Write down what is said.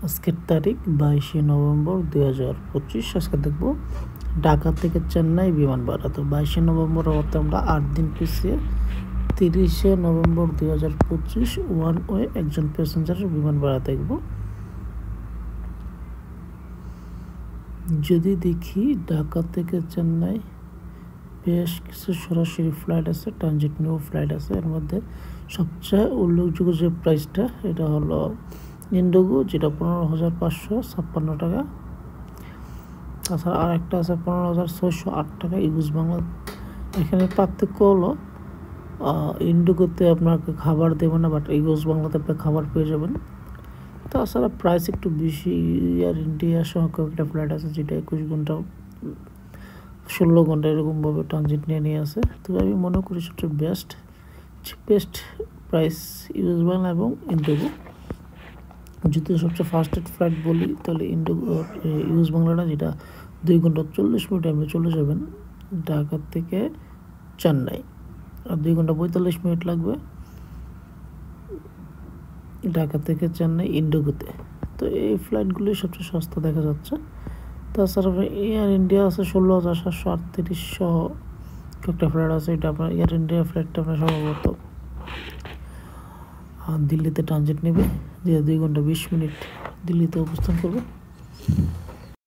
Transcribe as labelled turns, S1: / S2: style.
S1: আজকের তারিখ 22শে নভেম্বর 2025। আজকে দেখবো ঢাকা থেকে চেন্নাই বিমান ভাড়া। তো 22শে নভেম্বর অর্থে আমরা 8 দিন পিছিয়ে 30শে নভেম্বর 2025 ওয়ান ওয়ে একজন প্যাসেঞ্জারের বিমান ভাড়া দেখব। যদি দেখি ঢাকা থেকে চেন্নাই বেশ কিছু সরাসরি ফ্লাইট আছে, ট্রানজিট নিউ ফ্লাইট আছে। এর মধ্যে সবচেয়ে উল্লেখযোগ্য যে প্রাইসটা এটা হলো ইন্ডিগো, যেটা 15,556 টাকা। তাছাড়া আর একটা আছে 15,608 টাকা ইউজ বাংলা। এখানে পার্থক্য হলো ইন্ডিগোতে আপনাকে খাবার দেবে না, বাট ইউজ বাংলাতে আপনি খাবার পেয়ে যাবেন। তাছাড়া প্রাইস একটু বেশি। এয়ার ইন্ডিয়া সহ একটা ফ্লাইট আছে যেটা 21 ঘন্টা 16 ঘন্টা এরকমভাবে ট্রানজিট নিয়ে আসে। তো আমি মনে করি সবচেয়ে চিপেস্ট প্রাইস ইউজ বাংলা এবং ইন্ডিগো। যদি সবচেয়ে ফাস্টেস্ট ফ্লাইট বলি তাহলে ইন্ডিগো ইউজ বাংলাটা, যেটা 2 ঘন্টা 40 মিনিট আপনি চলে যাবেন ঢাকা থেকে চেন্নাই, আর 2 ঘন্টা 45 মিনিট লাগবে ঢাকা থেকে চেন্নাই ইন্ডিগোতে। তো এই ফ্লাইটগুলি সবচেয়ে সস্তা দেখা যাচ্ছে। তাছাড়া এয়ার ইন্ডিয়া আছে 16,738 সহ একটা ফ্লাইট আছে। এটা আপনার এয়ার ইন্ডিয়া ফ্লাইটটা আপনার সম্ভবত দিল্লিতে ট্রানজিট নেবে, যে 2 ঘন্টা 20 মিনিট দিল্লিতে অবস্থান করবে।